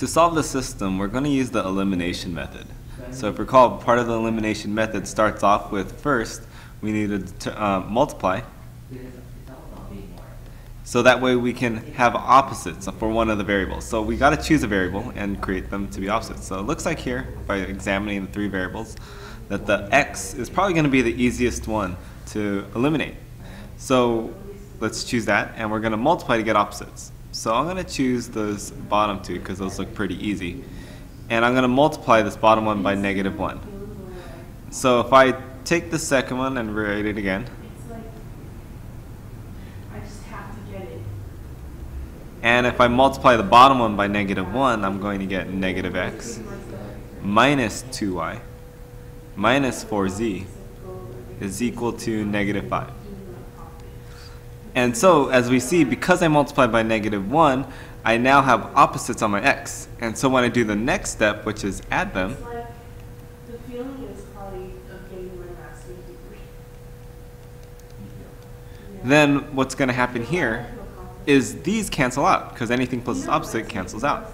To solve the system, we're going to use the elimination method. So if you recall, part of the elimination method starts off with first we need to multiply. So that way we can have opposites for one of the variables. So we got to choose a variable and create them to be opposites. So it looks like here, by examining the three variables, that the x is probably going to be the easiest one to eliminate. So let's choose that, and we're going to multiply to get opposites. So I'm going to choose those bottom two because those look pretty easy. And I'm going to multiply this bottom one by -1. So if I take the second one and write it again, and if I multiply the bottom one by -1, I'm going to get -x minus 2y minus 4z is equal to -5. And so, as we see, because I multiplied by -1, I now have opposites on my x. And so when I do the next step, which is add them, then what's going to happen here is these cancel out, because anything plus its opposite cancels out.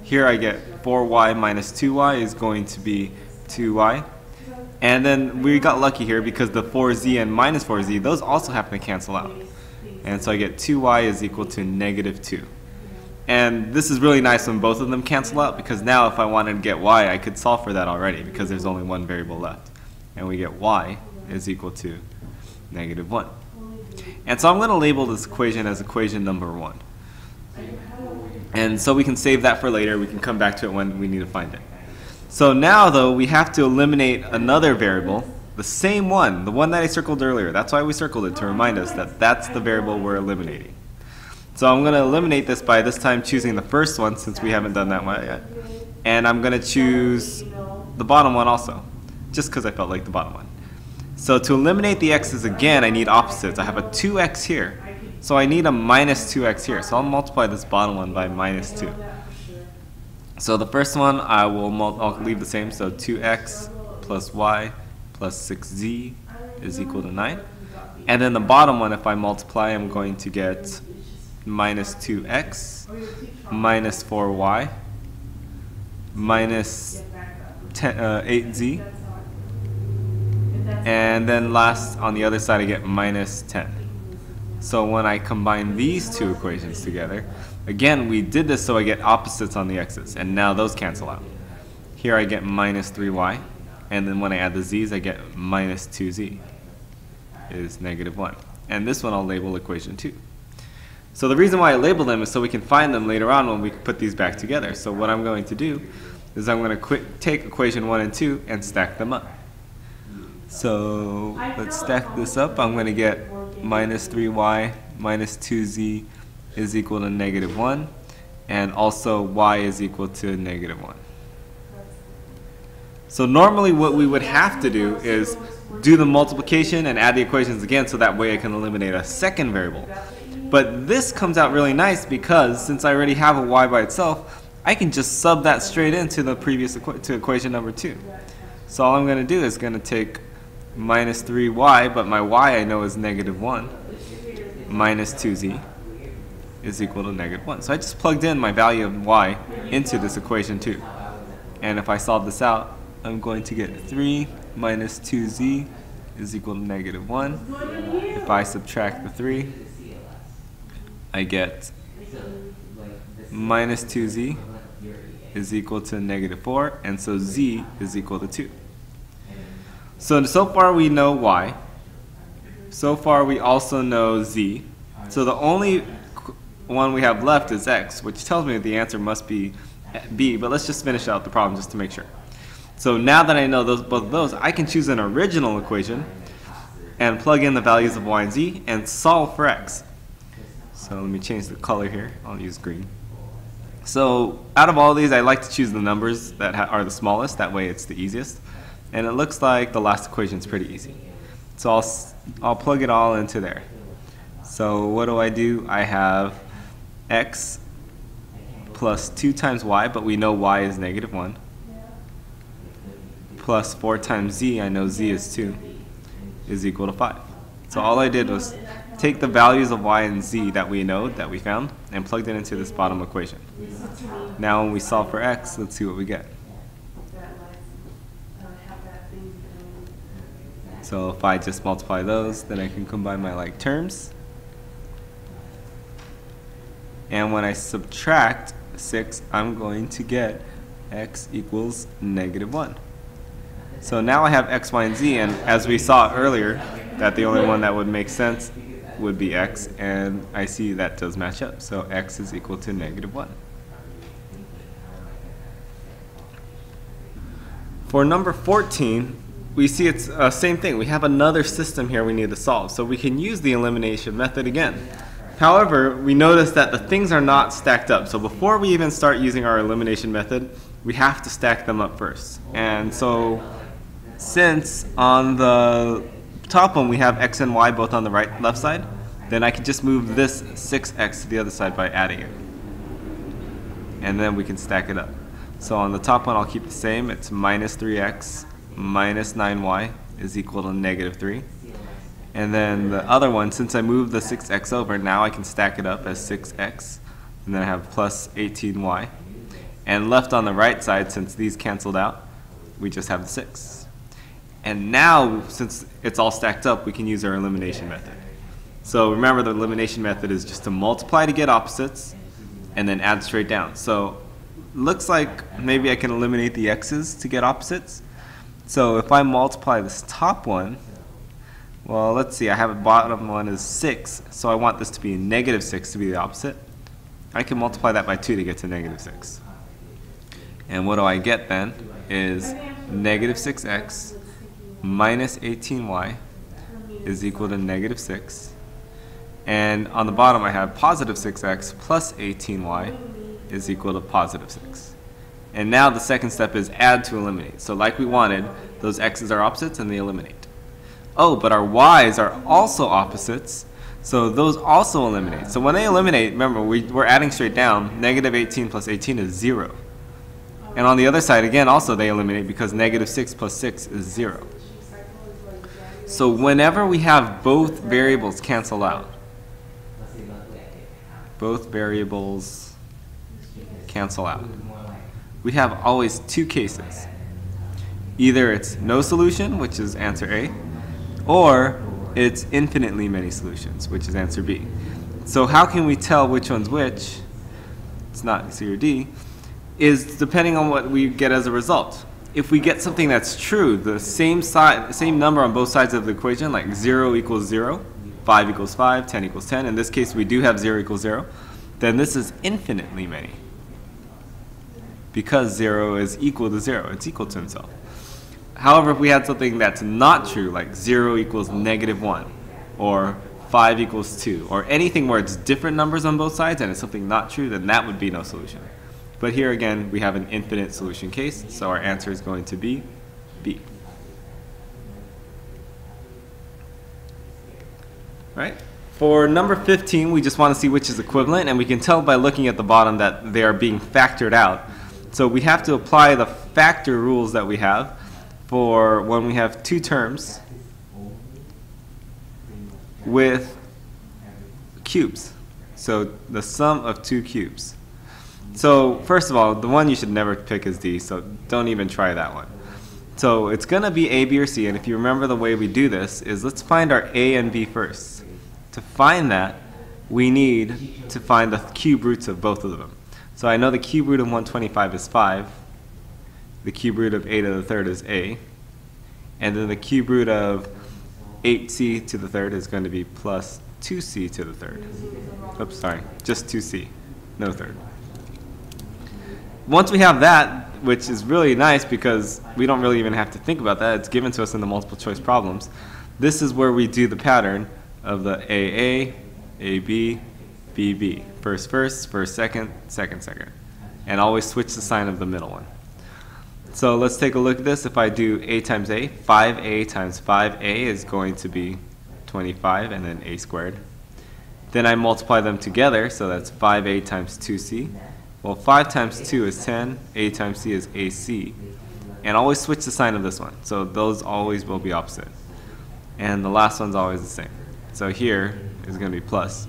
Here I get 4y minus 2y is going to be 2y. And then we got lucky here because the 4z and minus 4z, those also happen to cancel out. And so I get 2y is equal to -2. And this is really nice when both of them cancel out, because now if I wanted to get y, I could solve for that already because there's only one variable left. And we get y is equal to -1. And so I'm going to label this equation as equation number 1. And so we can save that for later. We can come back to it when we need to find it. So now, though, we have to eliminate another variable, the same one, the one that I circled earlier. That's why we circled it, to remind us that that's the variable we're eliminating. So I'm going to eliminate this by this time choosing the first one, since we haven't done that one yet. And I'm going to choose the bottom one also, just because I felt like the bottom one. So to eliminate the x's again, I need opposites. I have a 2x here, so I need a minus 2x here. So I'll multiply this bottom one by -2. So the first one I'll leave the same, so 2x plus y plus 6z is equal to 9. And then the bottom one, if I multiply, I'm going to get minus 2x minus 4y minus 8z. And then last, on the other side, I get minus 10. So when I combine these two equations together, again, we did this so I get opposites on the x's, and now those cancel out. Here I get minus 3y, and then when I add the z's, I get minus 2z is -1. And this one I'll label equation 2. So the reason why I label them is so we can find them later on when we put these back together. So what I'm going to do is I'm going to take equation 1 and 2 and stack them up. So let's stack this up. I'm going to get minus 3y minus 2z is equal to -1, and also y is equal to -1. So normally what we would have to do is do the multiplication and add the equations again, so that way I can eliminate a second variable. But this comes out really nice because since I already have a y by itself, I can just sub that straight into the previous to equation number 2. So all I'm going to do is going to take minus 3y, but my y I know is -1, minus 2z is equal to -1. So I just plugged in my value of y into this equation 2. And if I solve this out, I'm going to get 3 minus 2z is equal to -1. If I subtract the 3, I get minus 2z is equal to -4, and so z is equal to 2. So far we know y. So far we also know z. So the only one we have left is x, which tells me that the answer must be b, but let's just finish out the problem just to make sure. So now that I know both of those, I can choose an original equation and plug in the values of y and z and solve for x. So let me change the color here. I'll use green. So out of all these, I like to choose the numbers that are the smallest. That way it's the easiest. And it looks like the last equation is pretty easy. So I'll plug it all into there. So what do? I have x plus 2 times y, but we know y is -1, plus 4 times z, I know z is 2, is equal to 5. So all I did was take the values of y and z that we know, that we found, and plugged it into this bottom equation. Now when we solve for x, let's see what we get. So if I just multiply those, then I can combine my like terms. And when I subtract 6, I'm going to get x equals -1. So now I have x, y, and z, and as we saw earlier, that the only one that would make sense would be x, and I see that does match up. So x is equal to -1. For number 14, we see it's same thing. We have another system here we need to solve. So we can use the elimination method again. However, we notice that the things are not stacked up. So before we even start using our elimination method, we have to stack them up first. And so since on the top one we have x and y both on the left side, then I can just move this 6x to the other side by adding it. And then we can stack it up. So on the top one I'll keep the same. It's -3x minus 9y is equal to -3. And then the other one, since I moved the 6x over, now I can stack it up as 6x. And then I have plus 18y. And left on the right side, since these canceled out, we just have the 6. And now, since it's all stacked up, we can use our elimination method. So remember, the elimination method is just to multiply to get opposites, and then add straight down. So looks like maybe I can eliminate the x's to get opposites. So if I multiply this top one, well, let's see, I have a bottom one is 6, so I want this to be -6 to be the opposite. I can multiply that by 2 to get to -6. And what do I get then is -6x minus 18y is equal to -6. And on the bottom I have positive 6x plus 18y is equal to positive 6. And now the second step is add to eliminate. So like we wanted, those x's are opposites and they eliminate. Oh, but our y's are also opposites, so those also eliminate. So when they eliminate, remember, we're adding straight down. -18 plus 18 is 0. And on the other side, again, also they eliminate because -6 plus 6 is 0. So whenever we have both variables cancel out, both variables cancel out, we have always two cases. Either it's no solution, which is answer A, or it's infinitely many solutions, which is answer B. So how can we tell which one's which? It's not C or D, is depending on what we get as a result. If we get something that's true, the same number on both sides of the equation, like 0 equals 0, 5 equals 5, 10 equals 10, in this case we do have 0 equals 0, then this is infinitely many. Because 0 is equal to 0, it's equal to itself. However, if we had something that's not true, like 0 equals -1, or 5 equals 2, or anything where it's different numbers on both sides and it's something not true, then that would be no solution. But here again, we have an infinite solution case, so our answer is going to be B. Right? For number 15, we just want to see which is equivalent, and we can tell by looking at the bottom that they are being factored out. So we have to apply the factor rules that we have for when we have two terms with cubes. So the sum of two cubes. So first of all, the one you should never pick is D, so don't even try that one. So it's going to be A, B, or C, and if you remember the way we do this is let's find our A and B first. To find that, we need to find the cube roots of both of them. So I know the cube root of 125 is 5. The cube root of a to the third is A. And then the cube root of 8c to the third is going to be plus 2c to the third. Oops, sorry, just 2c, no third. Once we have that, which is really nice because we don't really even have to think about that, it's given to us in the multiple choice problems, this is where we do the pattern of the AA, AB, BB. First, second, second. And always switch the sign of the middle one. So let's take a look at this. If I do A times A, 5A times 5A is going to be 25 and then A squared. Then I multiply them together, so that's 5A times 2C. Well, 5 times 2 is 10, A times C is AC. And always switch the sign of this one. So those always will be opposite. And the last one's always the same. So here, is going to be plus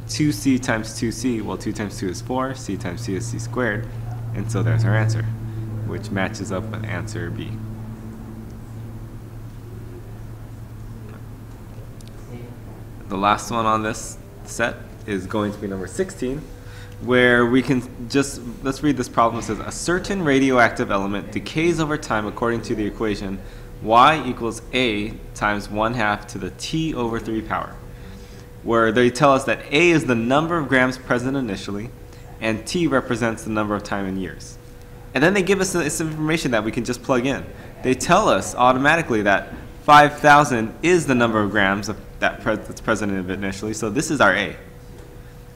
2c times 2c, well 2 times 2 is 4, c times c is c squared, and so there's our answer, which matches up with answer B. The last one on this set is going to be number 16, where we can just, let's read this problem. It says, a certain radioactive element decays over time according to the equation y equals a times 1/2 to the t over 3 power, where they tell us that a is the number of grams present initially, and t represents the number of time in years. And then they give us this information that we can just plug in. They tell us automatically that 5,000 is the number of grams that's present initially, so this is our a.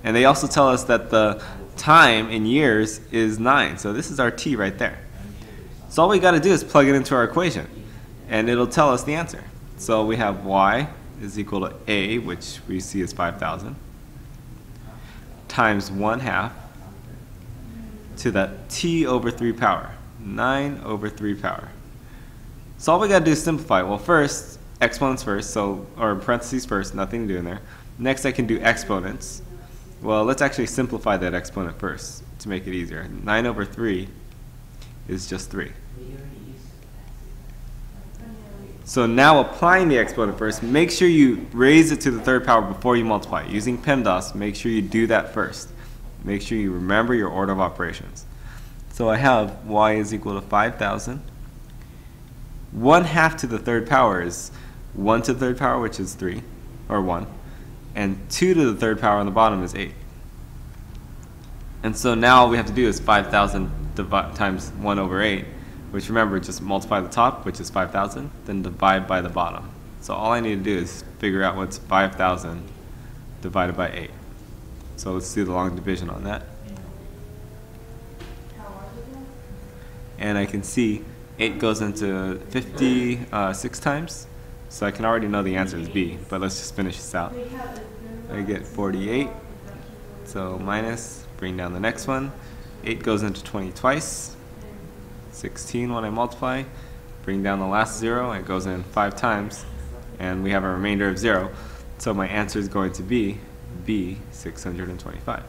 And they also tell us that the time in years is 9, so this is our t right there. So all we got to do is plug it into our equation, and it'll tell us the answer. So we have y is equal to a, which we see as 5,000, times 1/2 to the t over 3 power, 9 over 3 power. So all we got to do is simplify. Well, first, exponents first, or parentheses first, nothing to do in there. Next, I can do exponents. Well, let's actually simplify that exponent first to make it easier. 9 over 3 is just 3. So now applying the exponent first, make sure you raise it to the 3rd power before you multiply. Using PEMDAS, make sure you do that first. Make sure you remember your order of operations. So I have y is equal to 5,000. 1/2 to the 3rd power is 1 to the 3rd power, which is 3, or 1. And 2 to the 3rd power on the bottom is 8. And so now all we have to do is 5,000 times 1 over 8, which remember, just multiply the top, which is 5,000, then divide by the bottom. So all I need to do is figure out what's 5,000 divided by 8. So let's do the long division on that. And I can see 8 goes into 56 times, so I can already know the answer is B, but let's just finish this out. I get 48, so minus, bring down the next one. 8 goes into 20 twice, 16 when I multiply, bring down the last 0, it goes in 5 times, and we have a remainder of 0. So my answer is going to be B, 625.